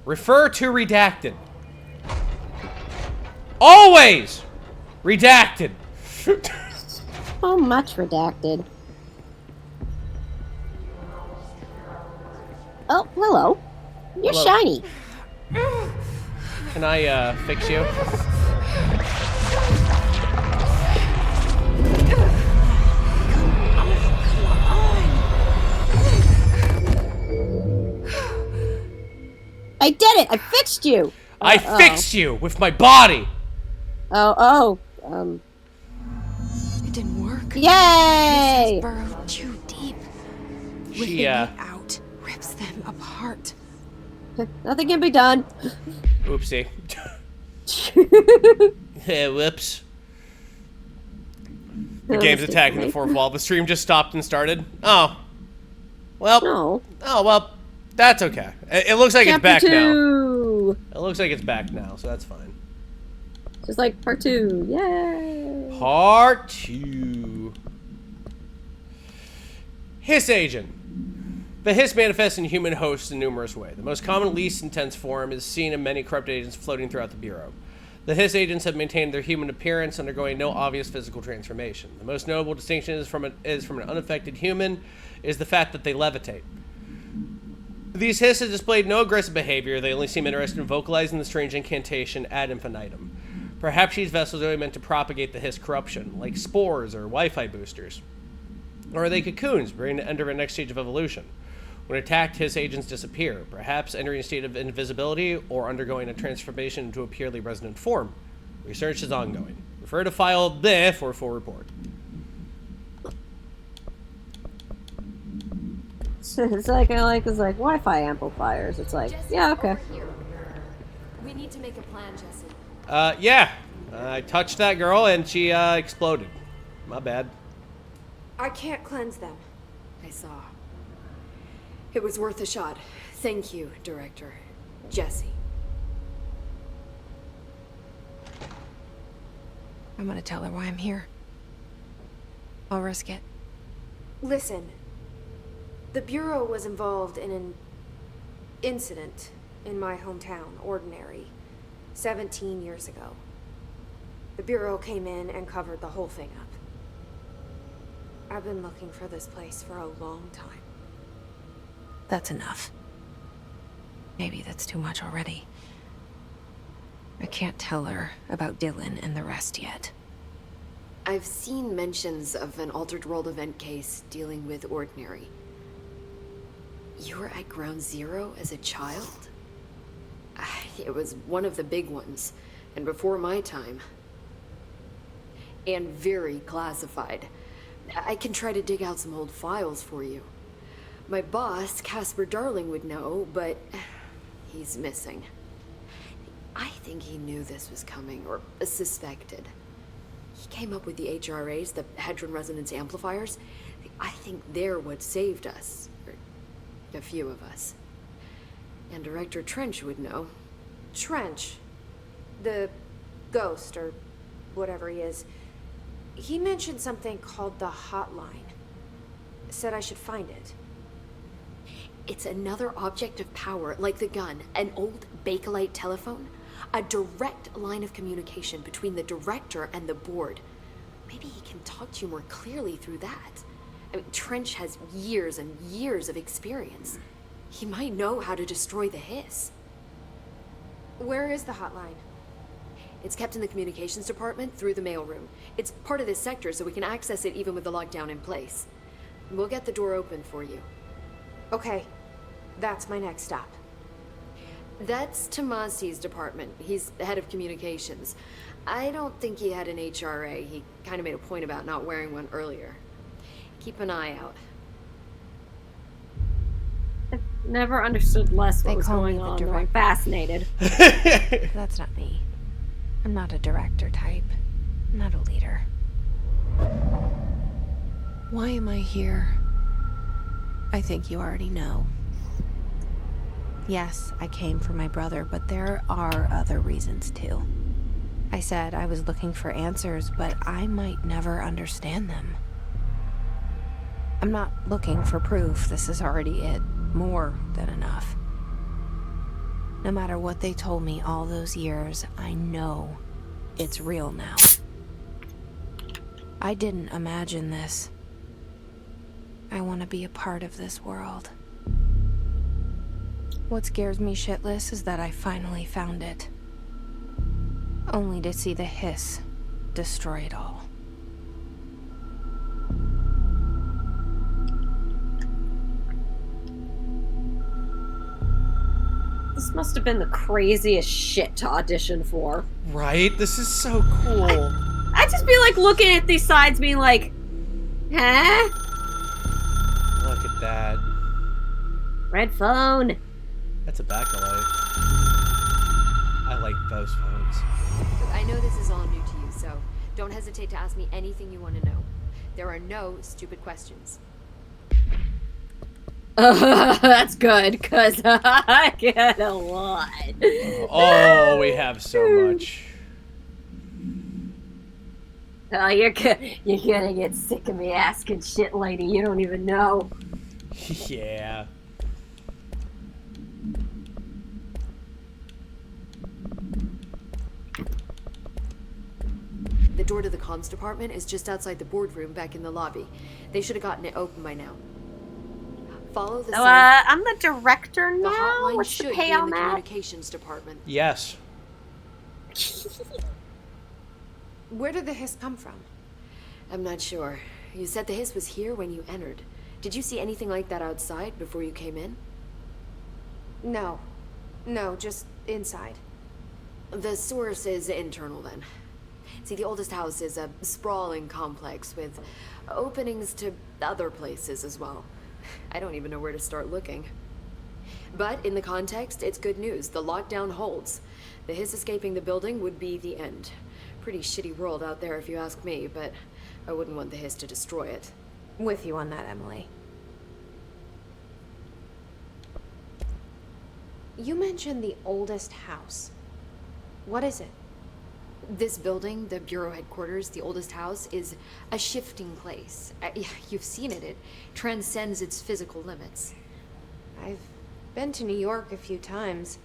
Refer to redacted. Always redacted. So much redacted. Oh, hello. You're Hello. shiny. Can I fix you? I did it! I fixed you! I fixed you with my body! It didn't work. Yay! This has burrowed too deep. Ripping it out rips them apart. Nothing can be done. Oopsie. Whoops. The game's attacking the fourth wall. The stream just stopped and started. Oh. Well. No. Oh, well. That's okay. It looks like Chapter it's back 2. now. It looks like it's back now, so that's fine. Just like part 2. Yay! Part 2. Hiss agent. The hiss manifests in human hosts in numerous ways. The most common, least intense form is seen in many corrupt agents floating throughout the Bureau. The hiss agents have maintained their human appearance, undergoing no obvious physical transformation. The most notable distinction is from an unaffected human is the fact that they levitate. These hiss have displayed no aggressive behavior. They only seem interested in vocalizing the strange incantation ad infinitum. Perhaps these vessels are only meant to propagate the hiss corruption, like spores or Wi-Fi boosters. Or are they cocoons, bringing to enter the next stage of evolution? When attacked, hiss agents disappear, perhaps entering a state of invisibility or undergoing a transformation into a purely resonant form. Research is ongoing. Refer to file B for a full report. It's like Wi-Fi amplifiers. It's like, Jesse, yeah, okay. over here. We need to make a plan, Jesse. Yeah. I touched that girl and she exploded. My bad. I can't cleanse them. I saw. It was worth a shot. Thank you, Director. Jesse. I'm gonna tell her why I'm here. I'll risk it. Listen. The Bureau was involved in an incident in my hometown, Ordinary, 17 years ago. The Bureau came in and covered the whole thing up. I've been looking for this place for a long time. That's enough. Maybe that's too much already. I can't tell her about Dylan and the rest yet. I've seen mentions of an Altered World event case dealing with Ordinary. You were at Ground Zero as a child? It was one of the big ones, and before my time. And very classified. I can try to dig out some old files for you. My boss, Casper Darling, would know, but he's missing. I think he knew this was coming, or suspected. He came up with the HRAs, the Hadron Resonance Amplifiers. I think they're what saved us. Or a few of us. And Director Trench would know. Trench, the ghost, or whatever he is, he mentioned something called the Hotline. Said I should find it. It's another object of power, like the gun, an old Bakelite telephone. A direct line of communication between the director and the board. Maybe he can talk to you more clearly through that. I mean, Trench has years and years of experience. He might know how to destroy the hiss. Where is the hotline? It's kept in the communications department through the mailroom. It's part of this sector, so we can access it even with the lockdown in place. We'll get the door open for you. Okay, that's my next stop. That's Tomasi's department. He's the head of communications. I don't think he had an HRA. He kind of made a point about not wearing one earlier. Keep an eye out. I've never understood less what They was call me going the on. I'm director. fascinated. That's not me. I'm not a director type. I'm not a leader. Why am I here? I think you already know. Yes, I came for my brother, but there are other reasons too. I said I was looking for answers, but I might never understand them. I'm not looking for proof. This is already it. More than enough. No matter what they told me all those years, I know it's real now. I didn't imagine this. I want to be a part of this world. What scares me shitless is that I finally found it. Only to see the hiss destroy it all. This must have been the craziest shit to audition for. Right? This is so cool. I'd just be like looking at these sides being like, huh? Look at that. Red phone. That's a backlight. I like those phones. Look, I know this is all new to you, so don't hesitate to ask me anything you want to know. There are no stupid questions. That's good, because I get a lot. Oh, we have so much. Oh, you're gonna get sick of me asking shit, lady. You don't even know. Yeah. The door to the comms department is just outside the boardroom back in the lobby. They should have gotten it open by now. Follow the So, sign. I'm the director The now? hotline What's the should pay be in on the that? communications department. Yes. Where did the hiss come from? I'm not sure. You said the hiss was here when you entered. Did you see anything like that outside before you came in? No. No, just inside. The source is internal then. See, the oldest house is a sprawling complex with openings to other places as well. I don't even know where to start looking. But in the context, it's good news. The lockdown holds. The hiss escaping the building would be the end. Pretty shitty world out there if you ask me, but I wouldn't want the hiss to destroy it. With you on that, Emily. You mentioned the oldest house. What is it? This building, the Bureau headquarters, the oldest house, is a shifting place. You've seen it. It transcends its physical limits. I've been to New York a few times.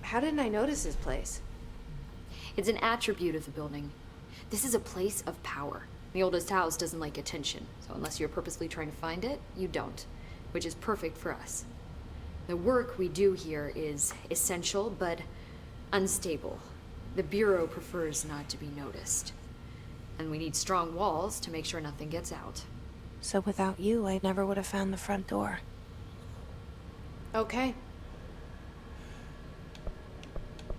How didn't I notice this place? It's an attribute of the building. This is a place of power. The oldest house doesn't like attention, so unless you're purposely trying to find it, you don't, which is perfect for us. The work we do here is essential, but unstable. The Bureau prefers not to be noticed. And we need strong walls to make sure nothing gets out. So without you, I never would have found the front door. Okay.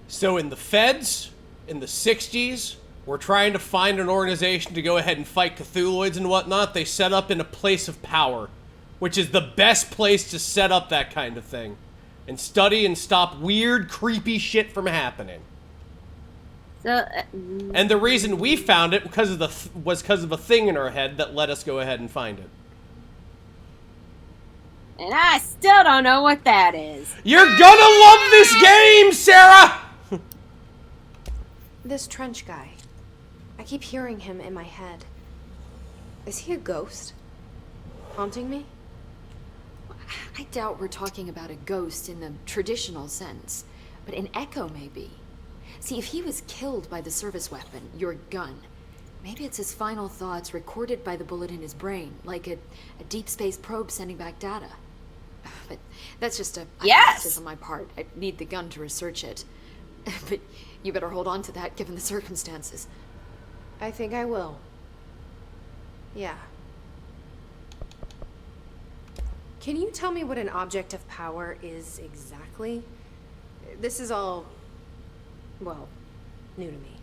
So in the feds, in the 60s, we're trying to find an organization to go ahead and fight Cthulhuids and whatnot. They set up in a place of power, which is the best place to set up that kind of thing. And study and stop weird, creepy shit from happening. So, And the reason we found it was because of a thing in our head that let us go ahead and find it. and I still don't know what that is. You're gonna love this game, Sarah! This trench guy. I keep hearing him in my head. Is he a ghost? Haunting me? I doubt we're talking about a ghost in the traditional sense, but an echo maybe. See, if he was killed by the service weapon, your gun, maybe it's his final thoughts recorded by the bullet in his brain, like a deep space probe sending back data. But that's just a hypothesis on my part. I need the gun to research it. But you better hold on to that given the circumstances. I think I will. Yeah. Can you tell me what an object of power is exactly? This is all, well, new to me.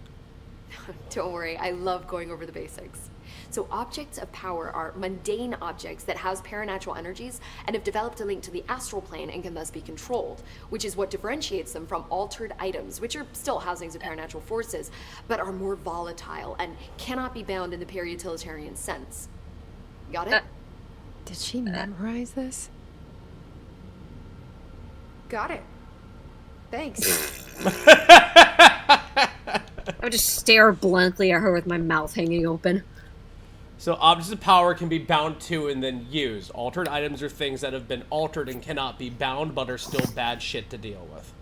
Don't worry, I love going over the basics. So objects of power are mundane objects that house paranatural energies and have developed a link to the astral plane and can thus be controlled, which is what differentiates them from altered items, which are still housings of paranatural forces, but are more volatile and cannot be bound in the peri-utilitarian sense. Got it? Did she memorize this? Got it. Thanks. I would just stare blankly at her with my mouth hanging open. So objects of power can be bound to and then used. Altered items are things that have been altered and cannot be bound but are still bad shit to deal with.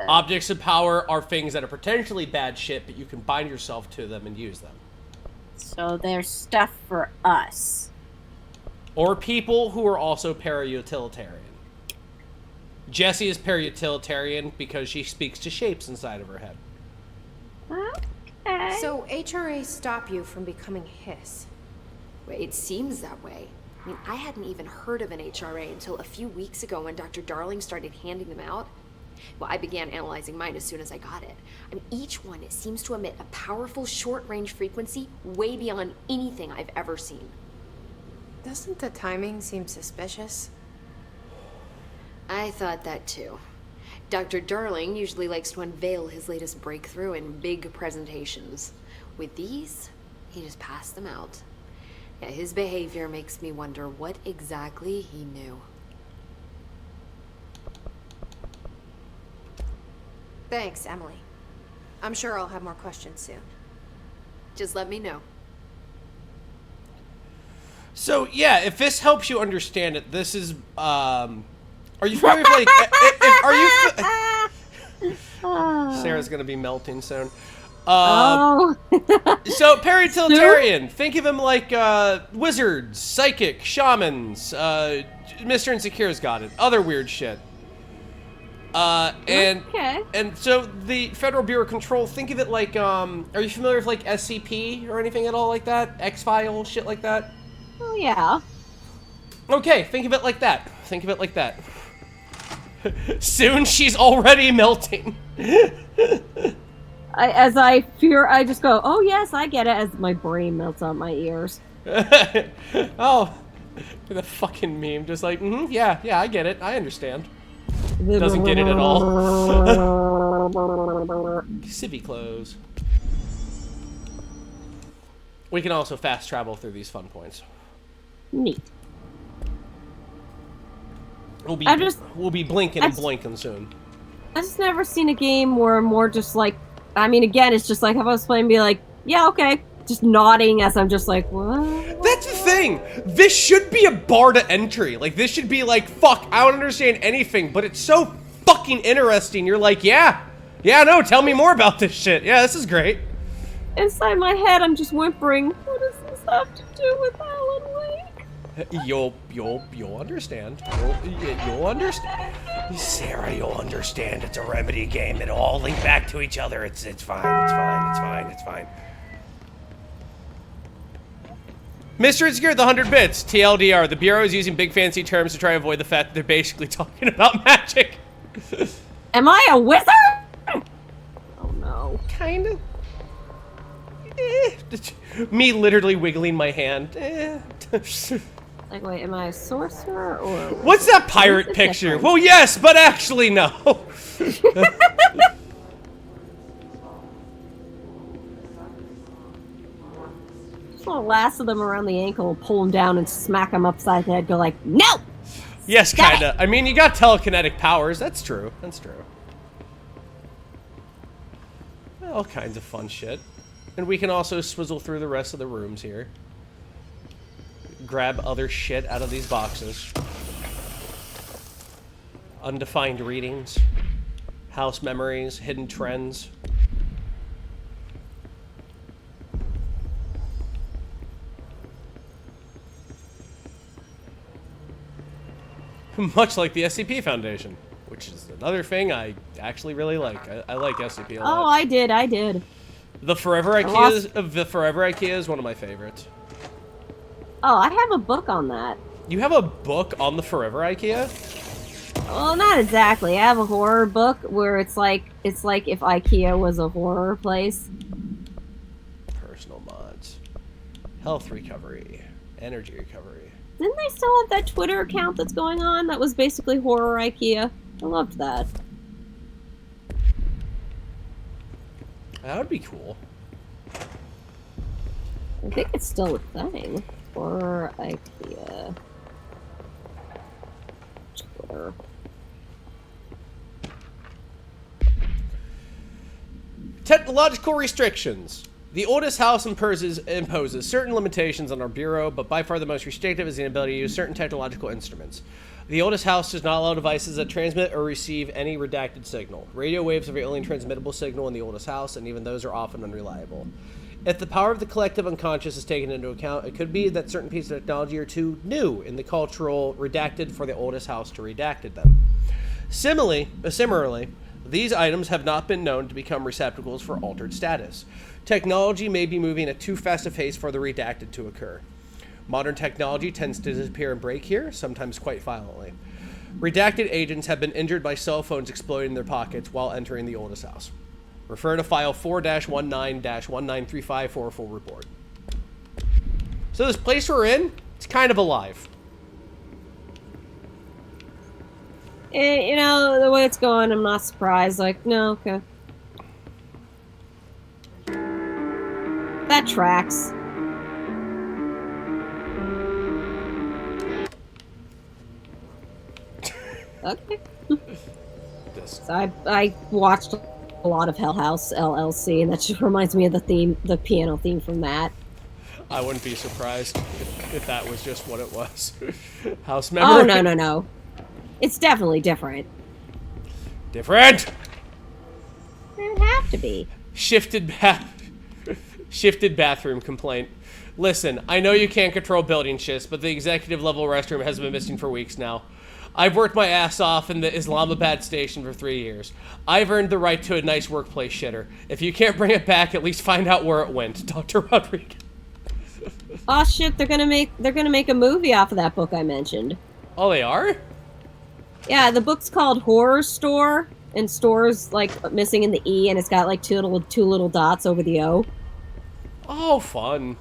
Objects of power are things that are potentially bad shit, but you can bind yourself to them and use them. So there's stuff for us. Or people who are also para-utilitarian. Jessie is para-utilitarian because she speaks to shapes inside of her head. Okay. So HRA stop you from becoming Hiss? Well, it seems that way. I mean, I hadn't even heard of an HRA until a few weeks ago when Dr. Darling started handing them out. Well, I began analyzing mine as soon as I got it. I mean, each one, it seems to emit a powerful short-range frequency way beyond anything I've ever seen. Doesn't the timing seem suspicious? I thought that too. Dr. Darling usually likes to unveil his latest breakthrough in big presentations. With these, he just passed them out. Yeah, his behavior makes me wonder what exactly he knew. Thanks, Emily. I'm sure I'll have more questions soon. Just let me know. So, yeah, if this helps you understand it, this is, are you familiar with, Sarah's gonna be melting soon. Oh. So, para-utilitarian, think of him like, wizards, psychic, shamans, Mr. Insecure's got it, other weird shit. And so the Federal Bureau of Control, think of it like, are you familiar with, like, SCP or anything at all like that? X-Files, shit like that? Oh, yeah. Okay, think of it like that. Think of it like that. Soon she's already melting. As I fear, I just go, oh, yes, I get it, as my brain melts out my ears. Oh, the fucking meme, just like, yeah, I get it, I understand. Doesn't get it at all. Civvy clothes. We can also fast travel through these fun points. Neat. We'll be blinking and blinking soon. I've just never seen a game where I'm more just like, I mean, again, it's just like, if I was playing, be like, yeah, okay. Just nodding as I'm just like, what? That's the thing. This should be a bar to entry. Like, this should be like, fuck, I don't understand anything, but it's so fucking interesting. You're like, yeah, no, tell me more about this shit. Yeah, this is great. Inside my head, I'm just whimpering, what does this have to do with Alan Wake? You'll understand. You'll understand. Sarah, you'll understand. It's a Remedy game. It'll all link back to each other. It's fine. Mr. Insecure, the 100 bits. TLDR, the Bureau is using big fancy terms to try to avoid the fact that they're basically talking about magic. Am I a wizard? Oh no. Kind of. Me literally wiggling my hand. Like, wait, am I a sorcerer or... What's that pirate picture? Different? Well, yes, but actually no. Just want to lasso them around the ankle, pull them down, and smack them upside the head. Go like, no! Yes, kinda. I mean, you got telekinetic powers. That's true. All kinds of fun shit. And we can also swizzle through the rest of the rooms here. Grab other shit out of these boxes. Undefined readings. House memories. Hidden trends. Much like the SCP Foundation, which is another thing I actually really like. I like SCP a lot. Oh, I did. The Forever IKEA is one of my favorites. Oh, I have a book on that. You have a book on the Forever IKEA? Well, not exactly. I have a horror book where it's like if IKEA was a horror place. Personal mods. Health recovery. Energy recovery. Didn't they still have that Twitter account that's going on that was basically horror IKEA? I loved that. That would be cool. I think it's still a thing. Horror IKEA. Twitter. Technological restrictions. The oldest house imposes certain limitations on our Bureau, but by far the most restrictive is the inability to use certain technological instruments. The oldest house does not allow devices that transmit or receive any redacted signal. Radio waves are the only transmittable signal in the oldest house, and even those are often unreliable. If the power of the collective unconscious is taken into account, it could be that certain pieces of technology are too new in the cultural redacted for the oldest house to redacted them. Similarly, these items have not been known to become receptacles for altered status. Technology may be moving at too fast a pace for the redacted to occur. Modern technology tends to disappear and break here, sometimes quite violently. Redacted agents have been injured by cell phones exploding in their pockets while entering the oldest house. Refer to file 4-19-1935 for a full report. So this place we're in, it's kind of alive. You know, the way it's going, I'm not surprised. Like, no, okay. That tracks. Okay. So I watched a lot of Hell House LLC, and that just reminds me of the piano theme from that. I wouldn't be surprised if that was just what it was. House memory. Oh, no. It's definitely different. Different! It would have to be. Shifted bathroom complaint. Listen, I know you can't control building shifts, but the executive level restroom has been missing for weeks now. I've worked my ass off in the Islamabad station for 3 years. I've earned the right to a nice workplace shitter. If you can't bring it back, at least find out where it went. Dr. Rodriguez. Oh shit, they're gonna make a movie off of that book I mentioned. Oh, they are? Yeah, the book's called Horror Store, and store's like missing in the E, and it's got like two little dots over the O. Oh, fun.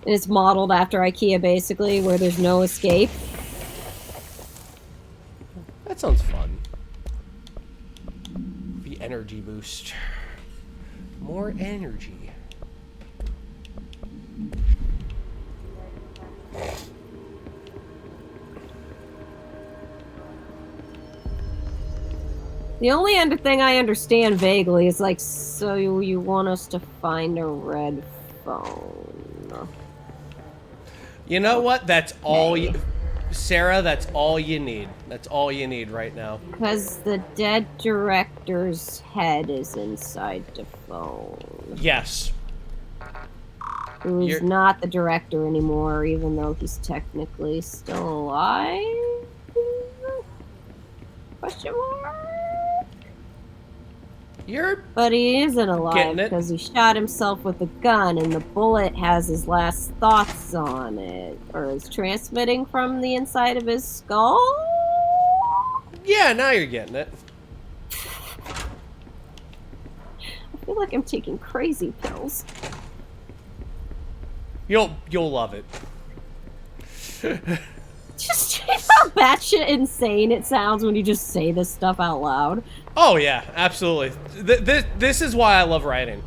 And it's modeled after IKEA, basically, where there's no escape. That sounds fun. The energy boost. More energy. The only other thing I understand vaguely is like, so you want us to find a red phone. You know what? That's all you... Sarah, that's all you need. That's all you need right now. Because the dead director's head is inside the phone. Yes. Who's not the director anymore, even though he's technically still alive? Question mark? But he isn't alive because he shot himself with a gun and the bullet has his last thoughts on it. Or is transmitting from the inside of his skull? Yeah, now you're getting it. I feel like I'm taking crazy pills. You'll love it. Just how batshit insane it sounds when you just say this stuff out loud. Oh yeah, absolutely. This is why I love writing.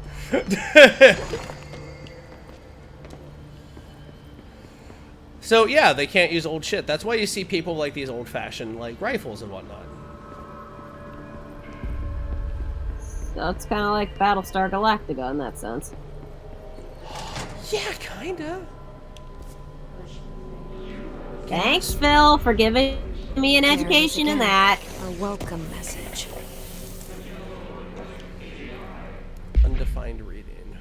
So yeah, they can't use old shit. That's why you see people like these old-fashioned like rifles and whatnot. So it's kind of like Battlestar Galactica in that sense. Yeah, kinda. Thanks, Phil, for giving me an education in that. A welcome message. Undefined reading.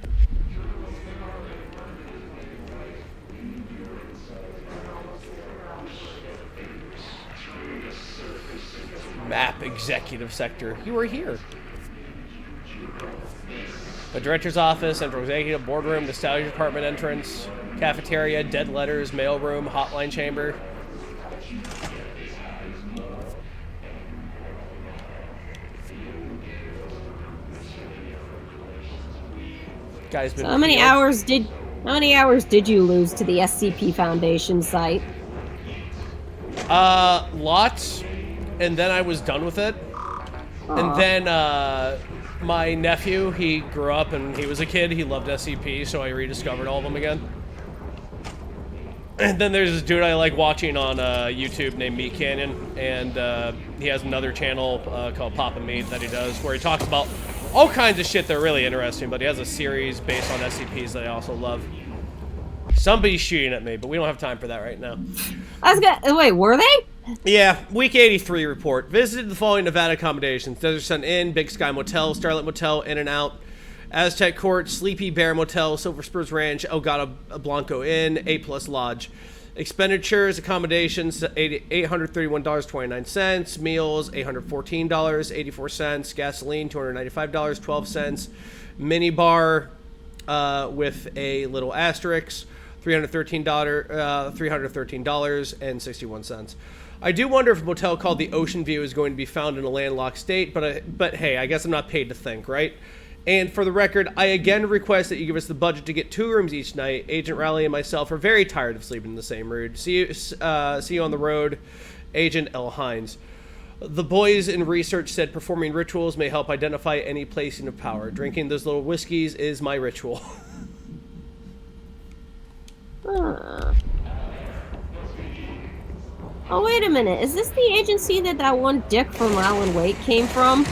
Map executive sector. You were here. The director's office, central executive, boardroom, nostalgia department entrance, cafeteria, dead letters, mailroom, hotline chamber. Guy's been How many hours did you lose to the SCP Foundation site? Lots, and then I was done with it. Aww. And then my nephew, he grew up and he was a kid. He loved SCP, so I rediscovered all of them again. And then there's this dude I like watching on YouTube named Meat Canyon, and he has another channel called Papa Meat that he does, where he talks about All kinds of shit that are really interesting, but he has a series based on SCPs that I also love. Somebody's shooting at me, but we don't have time for that right now. Wait, were they? Yeah, week 83 report. Visited the following Nevada accommodations: Desert Sun Inn, Big Sky Motel, Starlight Motel, In-N-Out, Aztec Court, Sleepy Bear Motel, Silver Spurs Ranch, El Gato Blanco Inn, A+ Lodge. Expenditures, accommodations, $831.29. Meals, $814.84. Gasoline, $295.12. Mini bar with a little asterisk, $313.61. I do wonder if a motel called the Ocean View is going to be found in a landlocked state, but hey, I guess I'm not paid to think, right? And for the record, I again request that you give us the budget to get 2 rooms each night. Agent Rowley and myself are very tired of sleeping in the same room. See you on the road, Agent L. Hines. The boys in research said performing rituals may help identify any placing of power. Drinking those little whiskeys is my ritual. Oh, wait a minute. Is this the agency that one dick from Alan Wake came from?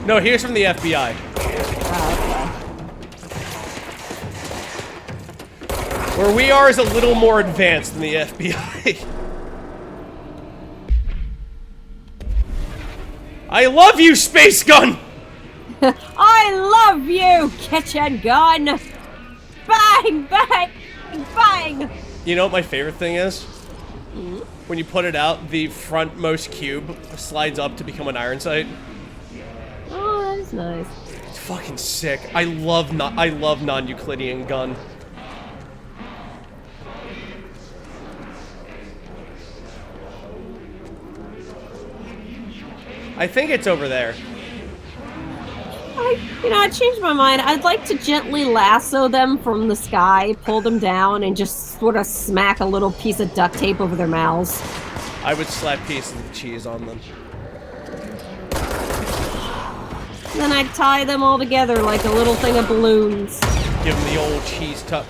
No, here's from the FBI. Where we are is a little more advanced than the FBI. I love you, Space Gun! I love you, kitchen gun! Bang, bang, bang! You know what my favorite thing is? When you put it out, the frontmost cube slides up to become an iron sight. Oh, that is nice. It's fucking sick. I love non-Euclidean gun. I think it's over there. I changed my mind. I'd like to gently lasso them from the sky, pull them down, and just sort of smack a little piece of duct tape over their mouths. I would slap pieces of cheese on them. Then I'd tie them all together like a little thing of balloons. Give them the old cheese tuck.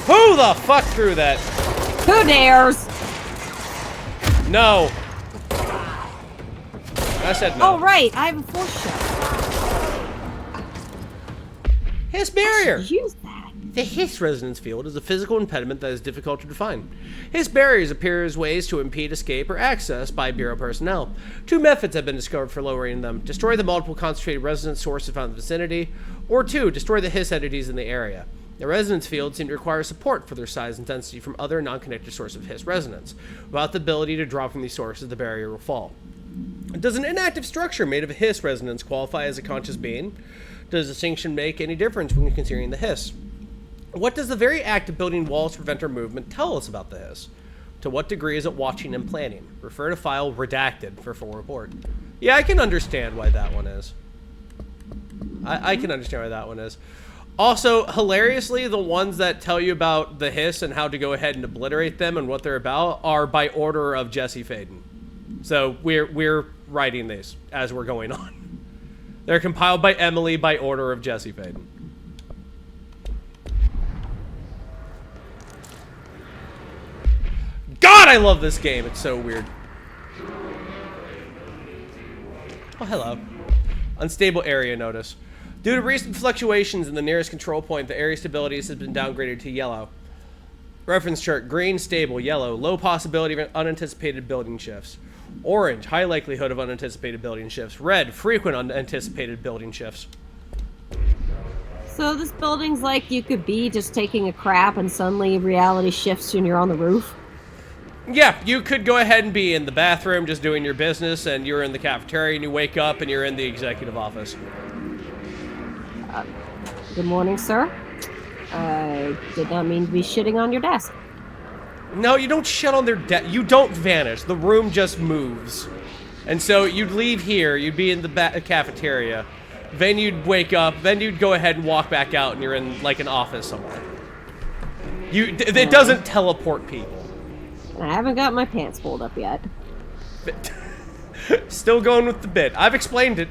Who the fuck threw that? Who dares? No. I said no. Oh, right. I have a force shot. Hiss barrier. Use that. The Hiss resonance field is a physical impediment that is difficult to define. Hiss barriers appear as ways to impede escape or access by Bureau personnel. 2 methods have been discovered for lowering them: destroy the multiple concentrated resonance sources found in the vicinity, or 2, destroy the Hiss entities in the area. The resonance fields seem to require support for their size and density from other non-connected sources of Hiss resonance. Without the ability to draw from these sources, the barrier will fall. Does an inactive structure made of Hiss resonance qualify as a conscious being? Does distinction make any difference when considering the Hiss? What does the very act of building walls to prevent our movement tell us about the Hiss? To what degree is it watching and planning? Refer to file redacted for full report. Yeah, I can understand why that one is. I can understand why that one is. Also, hilariously, the ones that tell you about the Hiss and how to go ahead and obliterate them and what they're about are by order of Jesse Faden. So we're writing these as we're going on. They're compiled by Emily by order of Jesse Faden. God, I love this game. It's so weird. Oh, hello. Unstable area notice. Due to recent fluctuations in the nearest control point, the area stability has been downgraded to yellow. Reference chart: green, stable; yellow, low possibility of unanticipated building shifts; orange, high likelihood of unanticipated building shifts; red, frequent unanticipated building shifts. So this building's like you could be just taking a crap and suddenly reality shifts and you're on the roof? Yeah, you could go ahead and be in the bathroom just doing your business, and you're in the cafeteria, and you wake up and you're in the executive office. Good morning, sir. I did not mean to be shitting on your desk. No, you don't shit on their desk. You don't vanish. The room just moves. And so you'd leave here, you'd be in the cafeteria, then you'd wake up, then you'd go ahead and walk back out, and you're in, like, an office somewhere. It doesn't teleport people. I haven't got my pants pulled up yet. Still going with the bit. I've explained it.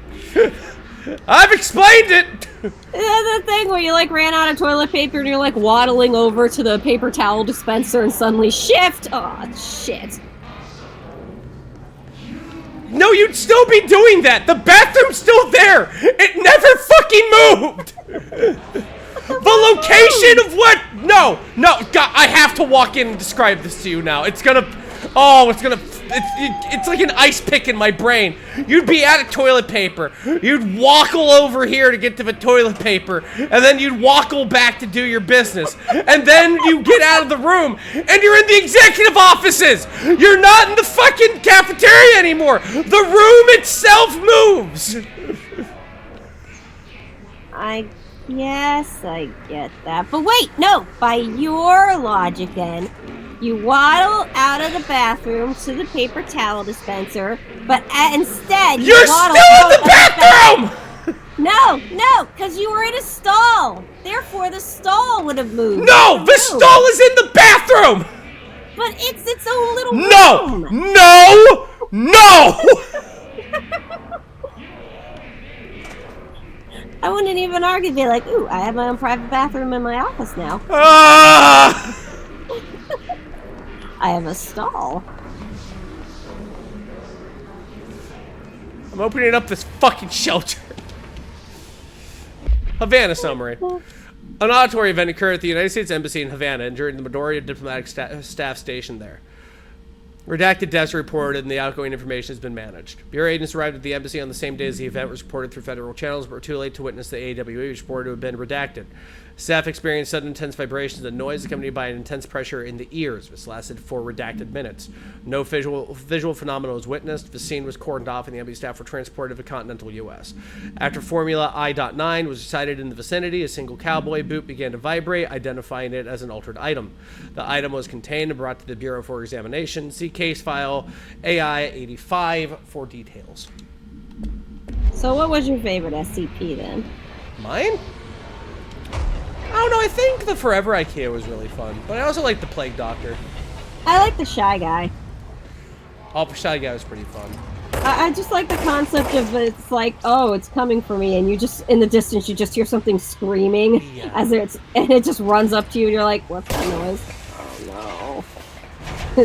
I've explained it! The thing where you, like, ran out of toilet paper and you're, like, waddling over to the paper towel dispenser and suddenly shift! Oh, shit. No, you'd still be doing that. The bathroom's still there. It never fucking moved. The location of what? No, God, I have to walk in and describe this to you now. It's gonna, it's like an ice pick in my brain. You'd be out of toilet paper. You'd wackle over here to get to the toilet paper, and then you'd wackle back to do your business. And then you get out of the room, and you're in the executive offices. You're not in the fucking cafeteria anymore. The room itself moves. Yes, I get that. But wait, no! By your logic then, you waddle out of the bathroom to the paper towel dispenser, but instead You're still in the bathroom! No, because you were in a stall. Therefore, the stall would have moved. No, the stall is in the bathroom! But it's its own little room. No! I wouldn't even argue, be like, ooh, I have my own private bathroom in my office now. Ah! I have a stall. I'm opening up this fucking shelter. Havana summary. An auditory event occurred at the United States Embassy in Havana, injuring the majority of diplomatic staff stationed there. Redacted deaths reported and the outgoing information has been managed. Bureau agents arrived at the embassy on the same day as the event was reported through federal channels, but were too late to witness the AWE, which reported to have been redacted. Staff experienced sudden intense vibrations and noise accompanied by an intense pressure in the ears. This lasted for redacted minutes. No visual phenomenon was witnessed. The scene was cordoned off and the embassy staff were transported to the continental U.S. After Formula I.9 was sighted in the vicinity, a single cowboy boot began to vibrate, identifying it as an altered item. The item was contained and brought to the Bureau for examination. See case file AI-85 for details. So what was your favorite SCP then? Mine? I don't know, I think the Forever IKEA was really fun, but I also like the Plague Doctor. I like the Shy Guy. Oh, the Shy Guy was pretty fun. I just like the concept of it's like, oh, it's coming for me, and you just, in the distance, you just hear something screaming and it just runs up to you, and you're like, what's that noise? Oh, no.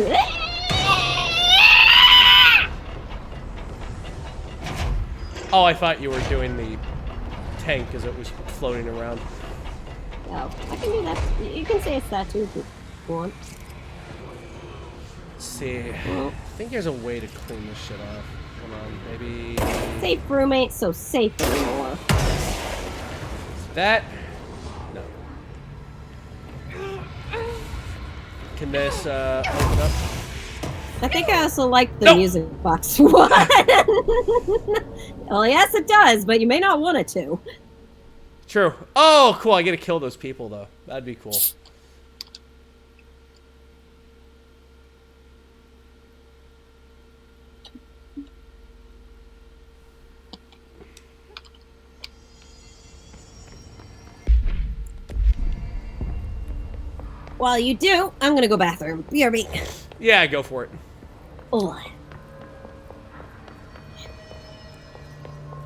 Oh, I thought you were doing the tank as it was floating around. Oh, I can do that. You can say it's that too if you want. Let's see. I think there's a way to clean this shit off. Come on, maybe... Safe room ain't so safe anymore. That? No. Can this open up? I think I also like the music box one. Well, yes, it does, but you may not want it to. True. Oh, cool. I get to kill those people, though. That'd be cool. While you do, I'm gonna go bathroom. BRB. Yeah, go for it. Oh.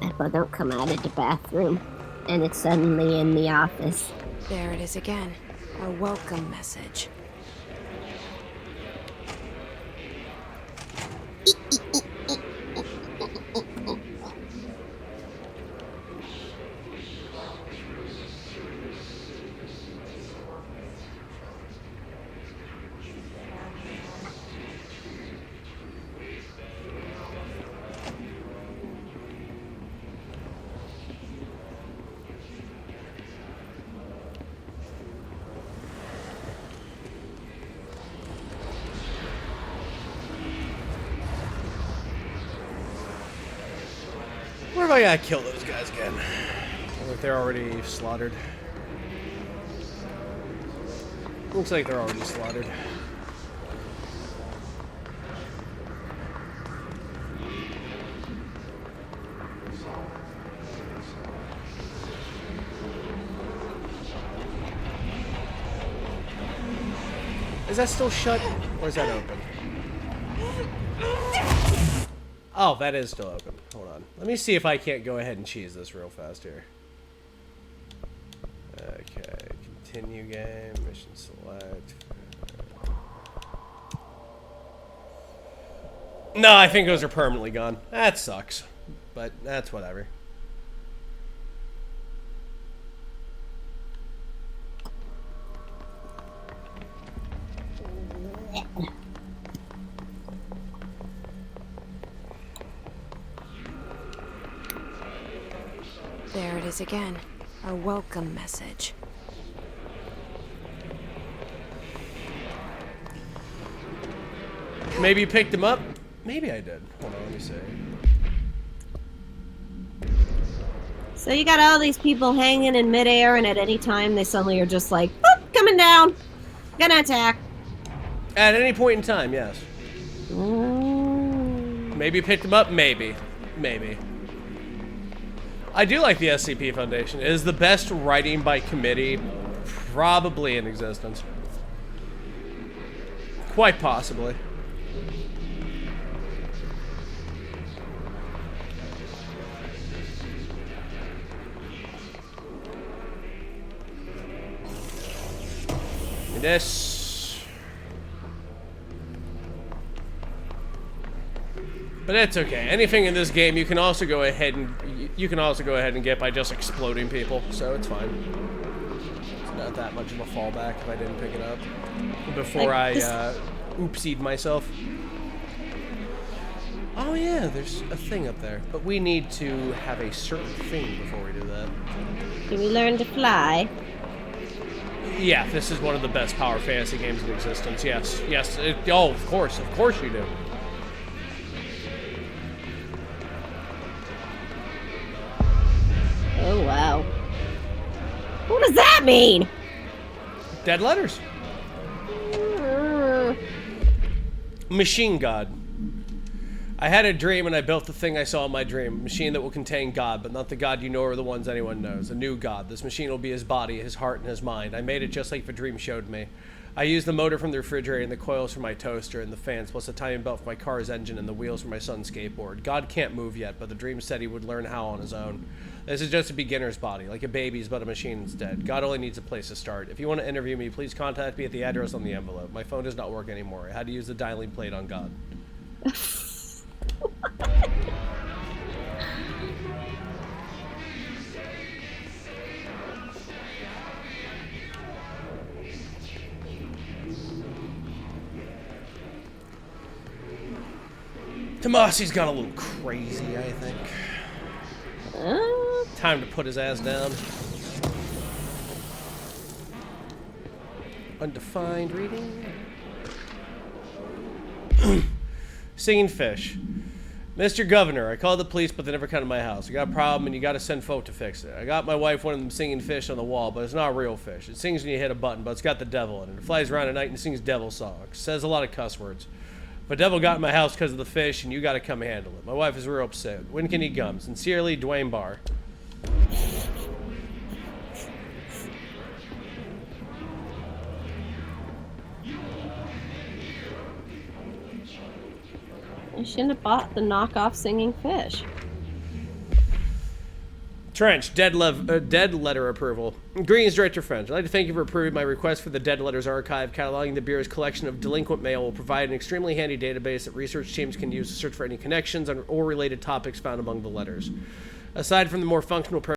If I don't come out of the bathroom, and it's suddenly in the office. There it is again. A welcome message. Where have I got to kill those guys again? Or if they're already slaughtered. Looks like they're already slaughtered. Is that still shut? Or is that open? Oh, that is still open. Hold on. Let me see if I can't go ahead and cheese this real fast here. Okay. Continue game. Mission select. No, I think those are permanently gone. That sucks. But that's whatever. There it is again. A welcome message. Maybe you picked him up? Maybe I did. Hold on, let me see. So you got all these people hanging in midair, and at any time they suddenly are just like, boop, coming down. Gonna attack. At any point in time, yes. Mm. Maybe you picked him up? Maybe. Maybe. I do like the SCP Foundation. It is the best writing by committee probably in existence. Quite possibly. This. But it's okay. Anything in this game you can also go ahead and get by just exploding people, so it's fine. It's not that much of a fallback if I didn't pick it up before Like I oopsied myself. Oh yeah, there's a thing up there, but we need to have a certain thing before we do that. Can we learn to fly? Yeah, this is one of the best power fantasy games in existence. Yes, yes. Oh, of course you do. Oh, wow. What does that mean? Dead letters. Mm. Machine God. I had a dream and I built the thing I saw in my dream. A machine that will contain God, but not the God you know or the ones anyone knows. A new God. This machine will be his body, his heart, and his mind. I made it just like the dream showed me. I used the motor from the refrigerator and the coils from my toaster and the fans, plus a timing belt for my car's engine and the wheels for my son's skateboard. God can't move yet, but the dream said he would learn how on his own. This is just a beginner's body, like a baby's, but a machine instead. God only needs a place to start. If you want to interview me, please contact me at the address on the envelope. My phone does not work anymore. I had to use the dialing plate on God. Tomasi's got a little crazy, I think. Time to put his ass down. Undefined reading. Singing fish. Mr. Governor, I called the police, but they never come to my house. I got a problem, and you got to send folk to fix it. I got my wife one of them singing fish on the wall, but it's not a real fish. It sings when you hit a button, but it's got the devil in it. It flies around at night and sings devil songs. Says a lot of cuss words. But devil got in my house because of the fish, and you got to come handle it. My wife is real upset. When can he come? Sincerely, Dwayne Barr. I shouldn't have bought the knockoff singing fish. Trench, dead letter approval. Greetings, Director French. I'd like to thank you for approving my request for the Dead Letters Archive. Cataloging the Bureau's collection of delinquent mail will provide an extremely handy database that research teams can use to search for any connections or related topics found among the letters. Aside from the more functional